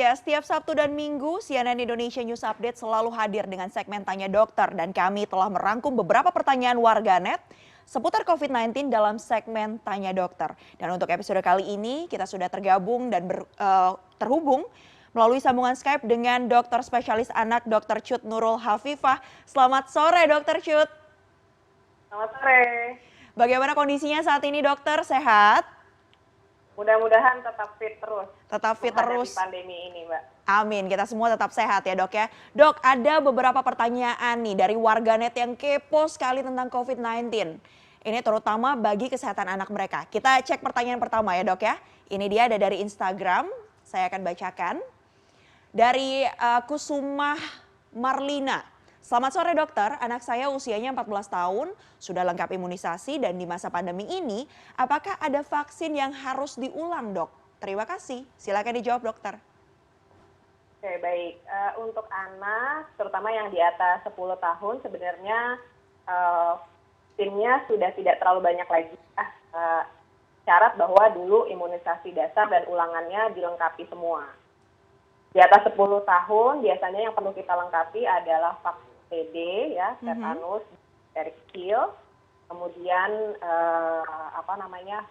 Ya, setiap Sabtu dan Minggu, CNN Indonesia News Update selalu hadir dengan segmen Tanya Dokter. Dan kami telah merangkum beberapa pertanyaan warganet seputar COVID-19 dalam segmen Tanya Dokter. Dan untuk episode kali ini, kita sudah tergabung dan terhubung melalui sambungan Skype dengan dokter spesialis anak Dr. Cut Nurul Hafifah. Selamat sore, Dr. Cut. Selamat sore. Bagaimana kondisinya saat ini, dokter? Sehat? Mudah-mudahan tetap fit terus. Tetap fit terus. Pandemi ini, Mbak. Amin, kita semua tetap sehat ya, Dok ya. Dok, ada beberapa pertanyaan nih dari warganet yang kepo sekali tentang COVID-19. Ini terutama bagi kesehatan anak mereka. Kita cek pertanyaan pertama ya, Dok ya. Ini dia ada dari Instagram, saya akan bacakan. Dari Kusumah Marlina. Selamat sore dokter, anak saya usianya 14 tahun, sudah lengkap imunisasi dan di masa pandemi ini, apakah ada vaksin yang harus diulang dok? Terima kasih, silakan dijawab dokter. Oke, baik. Untuk anak, terutama yang di atas 10 tahun, sebenarnya vaksinnya sudah tidak terlalu banyak lagi. Syarat bahwa dulu imunisasi dasar dan ulangannya dilengkapi semua. Di atas 10 tahun, biasanya yang perlu kita lengkapi adalah vaksin TB, ya, tetanus dari kecil, kemudian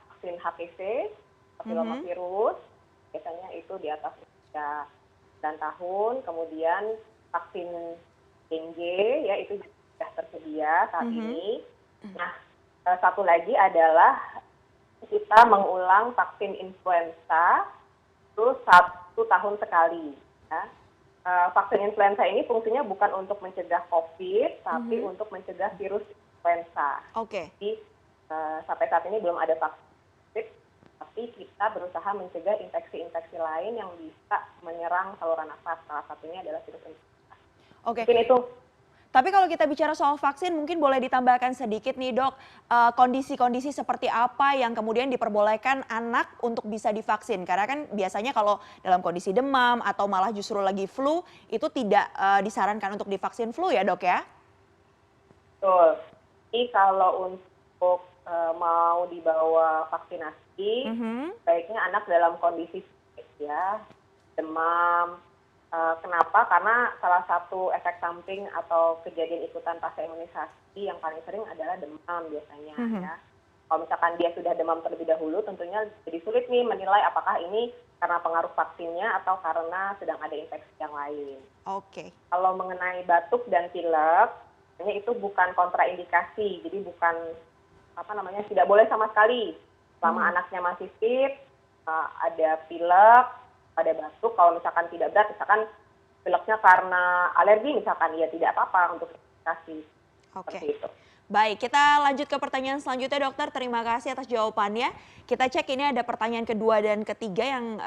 vaksin HPV, papilomavirus, biasanya itu di atas usia 9 tahun, kemudian vaksin dengue, ya itu sudah tersedia saat ini. Nah, satu lagi adalah kita mengulang vaksin influenza itu 1 tahun sekali, ya. Vaksin influenza ini fungsinya bukan untuk mencegah COVID, tapi untuk mencegah virus influenza. Oke. Jadi sampai saat ini belum ada vaksin, tapi kita berusaha mencegah infeksi-infeksi lain yang bisa menyerang saluran nafas. Salah satunya adalah virus influenza. Oke. Mungkin itu. Tapi kalau kita bicara soal vaksin, mungkin boleh ditambahkan sedikit nih dok, kondisi-kondisi seperti apa yang kemudian diperbolehkan anak untuk bisa divaksin? Karena kan biasanya kalau dalam kondisi demam atau malah justru lagi flu, itu tidak disarankan untuk divaksin flu ya dok ya? Betul. Jadi kalau untuk mau dibawa vaksinasi, baiknya anak dalam kondisi ya, demam. Kenapa? Karena salah satu efek samping atau kejadian ikutan pasca imunisasi yang paling sering adalah demam biasanya. Ya. Kalau misalkan dia sudah demam terlebih dahulu, tentunya jadi sulit nih menilai apakah ini karena pengaruh vaksinnya atau karena sedang ada infeksi yang lain. Oke. Kalau mengenai batuk dan pilek, itu bukan kontraindikasi, jadi bukan tidak boleh sama sekali. Selama anaknya masih fit, ada pilek, ada batuk, kalau misalkan tidak berat, misalkan pileknya karena alergi misalkan, ya tidak apa-apa untuk imunisasi. Oke. Seperti itu. Baik, kita lanjut ke pertanyaan selanjutnya dokter. Terima kasih atas jawabannya. Kita cek ini ada pertanyaan kedua dan ketiga yang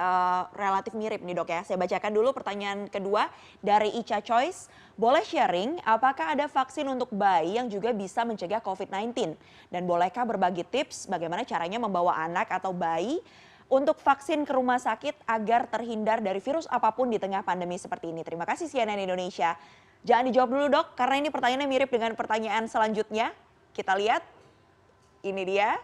relatif mirip nih dok ya. Saya bacakan dulu pertanyaan kedua dari Ica Choice. Boleh sharing apakah ada vaksin untuk bayi yang juga bisa mencegah COVID-19? Dan bolehkah berbagi tips bagaimana caranya membawa anak atau bayi untuk vaksin ke rumah sakit agar terhindar dari virus apapun di tengah pandemi seperti ini? Terima kasih CNN Indonesia. Jangan dijawab dulu dok, karena ini pertanyaannya mirip dengan pertanyaan selanjutnya. Kita lihat, ini dia.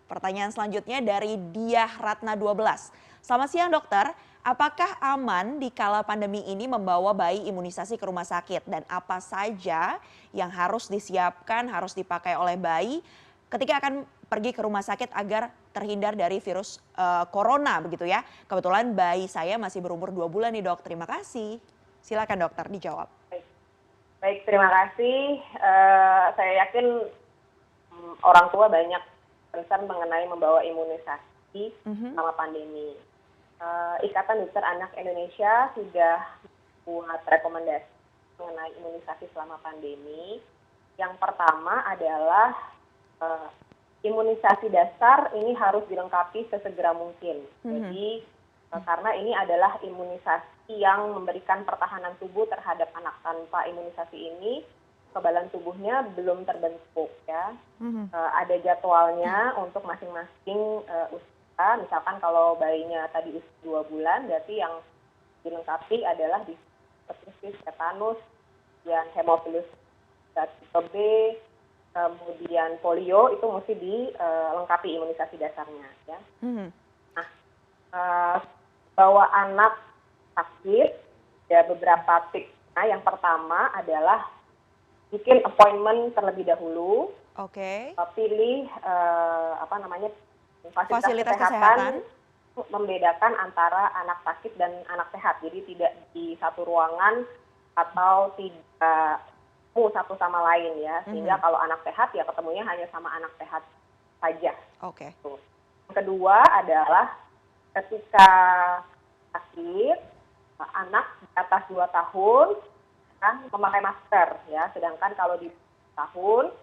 Pertanyaan selanjutnya dari Diah Ratna 12. Selamat siang dokter, apakah aman di kala pandemi ini membawa bayi imunisasi ke rumah sakit? Dan apa saja yang harus disiapkan, harus dipakai oleh bayi ketika akan pergi ke rumah sakit agar terhindar dari virus corona begitu ya. Kebetulan bayi saya masih berumur 2 bulan nih dok, terima kasih. Silakan dokter dijawab. Baik, terima kasih. Saya yakin orang tua banyak concern mengenai membawa imunisasi selama pandemi. Ikatan Dokter Anak Indonesia sudah buat rekomendasi mengenai imunisasi selama pandemi. Yang pertama adalah imunisasi dasar ini harus dilengkapi sesegera mungkin. Jadi karena ini adalah imunisasi yang memberikan pertahanan tubuh terhadap anak. Tanpa imunisasi ini kekebalan tubuhnya belum terbentuk ya. Ada jadwalnya untuk masing-masing usia. Misalkan kalau bayinya tadi usia 2 bulan, berarti yang dilengkapi adalah pertussis, tetanus, dan hemofilus tipe B, kemudian polio, itu mesti dilengkapi imunisasi dasarnya ya. Nah, bawa anak sakit, ada beberapa tips. Nah, yang pertama adalah bikin appointment terlebih dahulu. Oke. Pilih fasilitas Fasilitas kesehatan, membedakan antara anak sakit dan anak sehat. Jadi tidak di satu ruangan atau tidak ketemu satu sama lain ya. Sehingga kalau anak sehat ya ketemunya hanya sama anak sehat saja. Oke. Yang kedua adalah ketika sakit, anak di atas 2 tahun kan memakai masker ya. Sedangkan kalau di tahun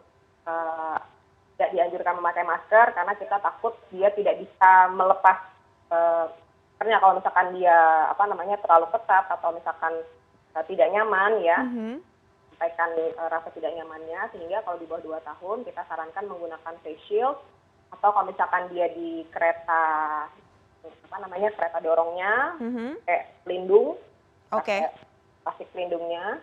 tidak dianjurkan memakai masker karena kita takut dia tidak bisa melepas maskernya kalau misalkan dia terlalu ketat atau misalkan tidak nyaman ya. Sampaikan rasa tidak nyamannya, sehingga kalau di bawah 2 tahun kita sarankan menggunakan face shield, atau kalau misalkan dia di kereta kereta dorongnya kayak pelindung, plastik pelindungnya.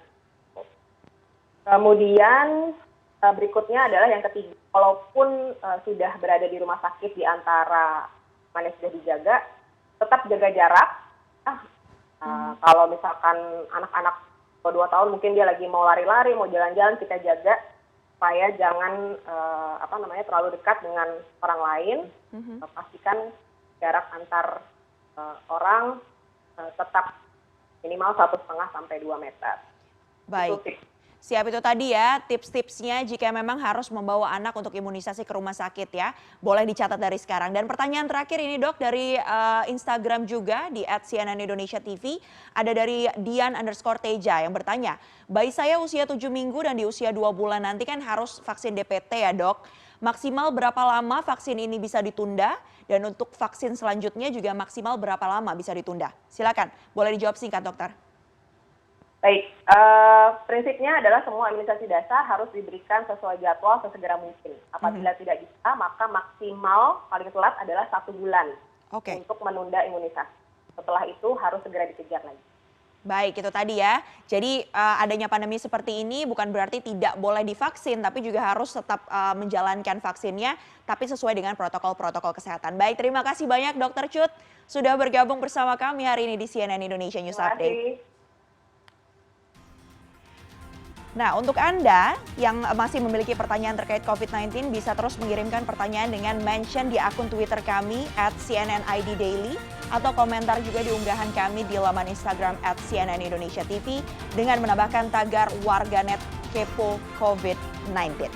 Kemudian berikutnya adalah yang ketiga, walaupun sudah berada di rumah sakit di antara mana sudah dijaga, tetap jaga jarak. Kalau misalkan anak-anak 2 tahun mungkin dia lagi mau lari-lari, mau jalan-jalan, kita jaga supaya jangan terlalu dekat dengan orang lain. Pastikan jarak antar orang tetap minimal 1,5 sampai 2 meter. Baik. Siap, itu tadi ya tips-tipsnya jika memang harus membawa anak untuk imunisasi ke rumah sakit ya. Boleh dicatat dari sekarang. Dan pertanyaan terakhir ini dok dari Instagram juga di @cnnindonesia.tv. Ada dari Dian_Teja yang bertanya, bayi saya usia 7 minggu dan di usia 2 bulan nanti kan harus vaksin DPT ya dok. Maksimal berapa lama vaksin ini bisa ditunda? Dan untuk vaksin selanjutnya juga maksimal berapa lama bisa ditunda? Silakan, boleh dijawab singkat dokter. Baik, prinsipnya adalah semua imunisasi dasar harus diberikan sesuai jadwal sesegera mungkin. Apabila tidak bisa, maka maksimal paling telat adalah 1 bulan untuk menunda imunisasi. Setelah itu harus segera dikejar lagi. Baik, itu tadi ya. Jadi adanya pandemi seperti ini bukan berarti tidak boleh divaksin, tapi juga harus tetap menjalankan vaksinnya, tapi sesuai dengan protokol-protokol kesehatan. Baik, terima kasih banyak Dr. Cut sudah bergabung bersama kami hari ini di CNN Indonesia News Update. Nah, untuk Anda yang masih memiliki pertanyaan terkait COVID-19 bisa terus mengirimkan pertanyaan dengan mention di akun Twitter kami @CNNIDDaily atau komentar juga di unggahan kami di laman Instagram @CNNIndonesiaTV dengan menambahkan tagar warganet kepo COVID-19.